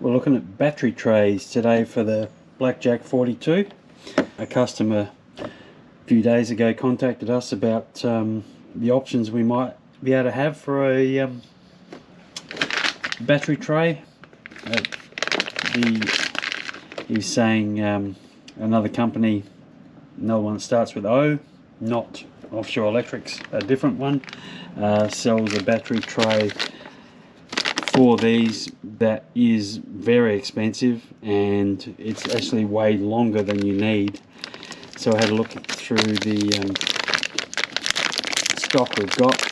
We're looking at battery trays today for the Blackjack 42. A customer a few days ago contacted us about the options we might be able to have for a battery tray. He's saying another company, another one that starts with O, not Offshore Electrics, a different one, sells a battery tray for these that is very expensive, and it's actually way longer than you need. So I had a look through the stock we've got,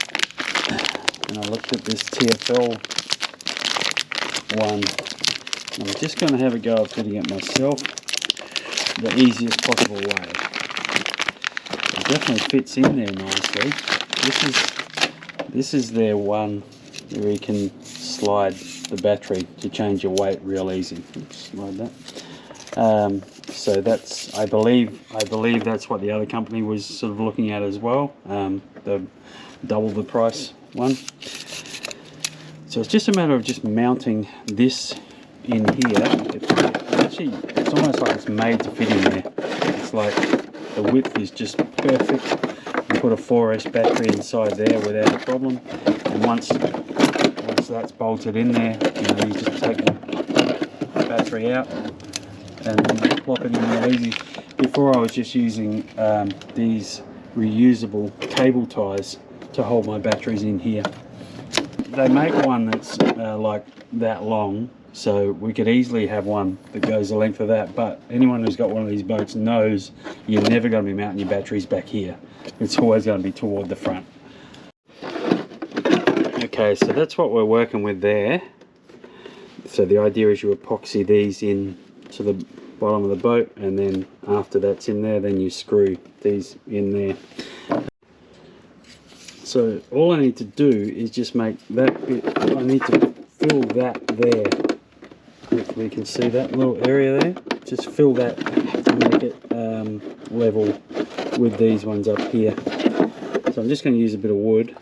and I looked at this TFL one. I'm just going to have a go at fitting it myself the easiest possible way. It definitely fits in there nicely. This is their one where you can slide the battery to change your weight real easy. Oops, slide that. So that's, I believe that's what the other company was sort of looking at as well. The double the price one. So it's just a matter of just mounting this in here. It's almost like it's made to fit in there. It's like the width is just perfect. You put a 4S battery inside there without a problem, and once that's bolted in there, you just take the battery out and plop it in there easy. Before I was just using these reusable cable ties to hold my batteries in here. They make one that's like that long, so we could easily have one that goes the length of that, but anyone who's got one of these boats knows you're never going to be mounting your batteries back here. It's always going to be toward the front. Okay, so that's what we're working with there. So the idea is you epoxy these in to the bottom of the boat, and then after that's in there, then you screw these in there. So all I need to do is just make that bit, I need to fill that there. Hopefully you can see that little area there. Just fill that to make it level with these ones up here. So I'm just going to use a bit of wood.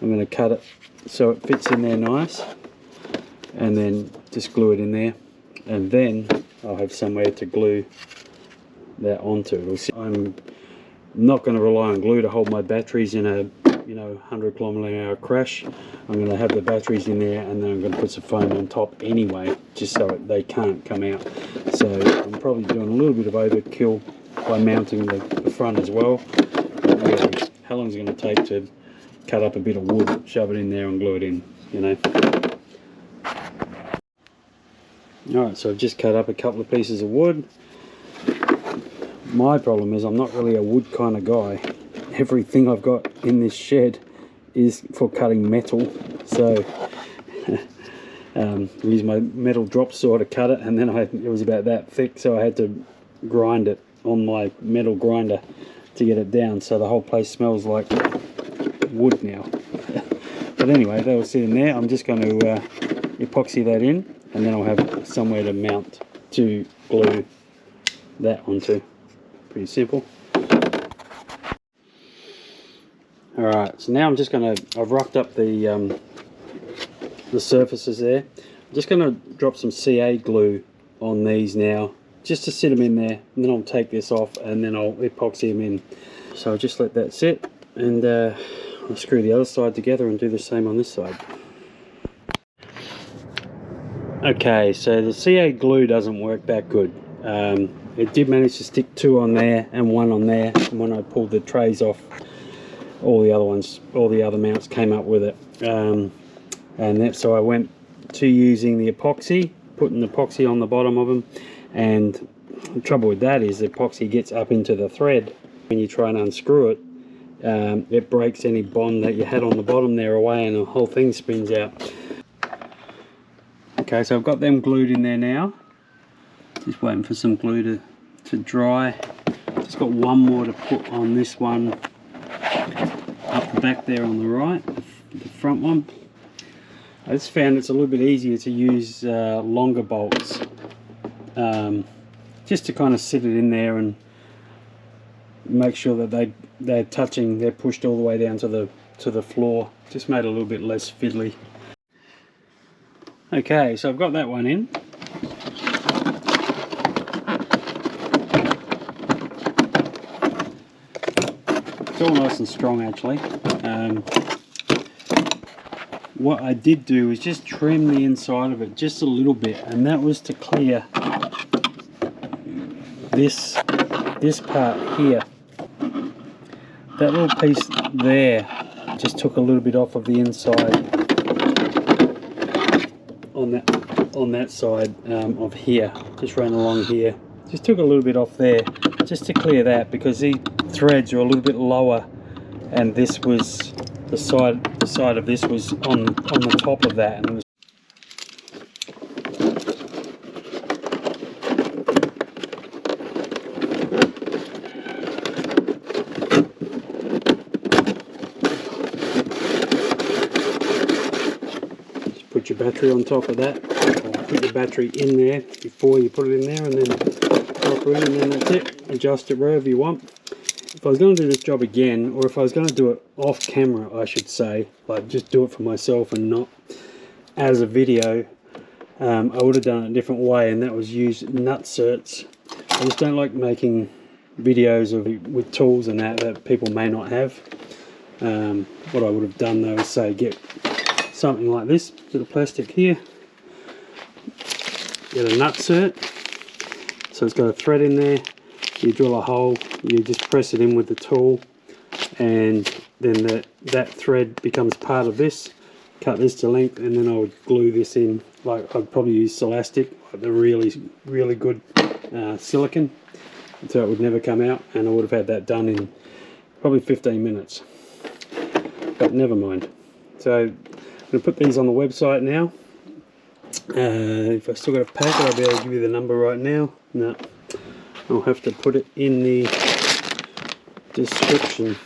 I'm going to cut it so it fits in there nice, and then just glue it in there, and then I'll have somewhere to glue that onto. I'm not going to rely on glue to hold my batteries in a 100 km/h crash. I'm going to have the batteries in there, and then I'm going to put some foam on top anyway, just so they can't come out. So I'm probably doing a little bit of overkill by mounting the front as well. But really, how long is it going to take to cut up a bit of wood, shove it in there and glue it in, Alright, so I've just cut up a couple of pieces of wood. My problem is I'm not really a wood kind of guy. Everything I've got in this shed is for cutting metal, so I used my metal drop saw to cut it, and then it was about that thick, so I had to grind it on my metal grinder to get it down, so the whole place smells like wood now. But anyway, that'll sit in there. I'm just going to epoxy that in, and then I'll have somewhere to mount to glue that onto. Pretty simple. Alright, so now I'm just going to, I've roughed up the surfaces there. I'm just going to drop some CA glue on these now, just to sit them in there, and then I'll take this off and then I'll epoxy them in. So I'll just let that sit, and I'll screw the other side together and do the same on this side. Okay, so the CA glue doesn't work that good. It did manage to stick 2 on there and 1 on there, and when I pulled the trays off, all the other mounts came up with it. So I went to using the epoxy, putting the epoxy on the bottom of them, and the trouble with that is the epoxy gets up into the thread. When you try and unscrew it, it breaks any bond that you had on the bottom there away, and the whole thing spins out. Okay, so I've got them glued in there now. Just waiting for some glue to dry. Just got one more to put on this one up the back there on the right, the front one. I just found it's a little bit easier to use longer bolts, just to kind of sit it in there and make sure that they're pushed all the way down to the floor. Just made it a little bit less fiddly. Okay, so I've got that one in. still nice and strong actually. What I did do is just trim the inside of it just a little bit, and that was to clear this part here. That little piece there just took a little bit off of the inside on that side of here. Just ran along here. Just took a little bit off there just to clear that, because these threads are a little bit lower, and this was the side of this was on the top of that, and it was just put your battery on top of that, or put your battery in there before you put it in there, and then drop it in, and then that's it. Adjust it wherever you want. If I was going to do this job again, or if I was going to do it off camera, I should say, like just do it for myself and not as a video, I would have done it a different way, and that was use nut certs. I just don't like making videos with tools and that people may not have. What I would have done though is say get something like this, bit of plastic here, get a nut cert, so it's got a thread in there. You drill a hole, you just press it in with the tool, and then that thread becomes part of this. Cut this to length, and then I would glue this in. Like, I'd probably use Celastic, like the really good silicone, so it would never come out, and I would have had that done in probably 15 minutes. But never mind. So I'm going to put these on the website now. If I still got a packet, I'll be able to give you the number right now. No. I'll have to put it in the description.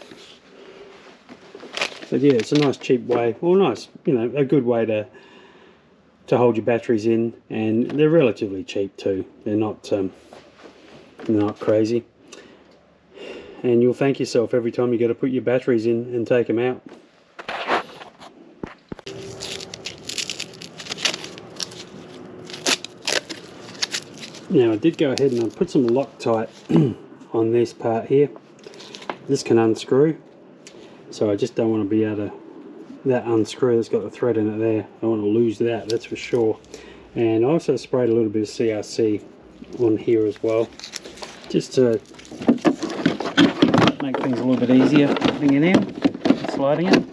But yeah, it's a nice cheap way, well, nice, you know, a good way to hold your batteries in, and they're relatively cheap too. They're not crazy, and you'll thank yourself every time you got to put your batteries in and take them out. Now I did go ahead and I put some Loctite on this part here. This can unscrew, so I just don't want to be able to that unscrew that's got the thread in it there. I don't want to lose that, that's for sure. And I also sprayed a little bit of CRC on here as well, just to make things a little bit easier putting it in, sliding it.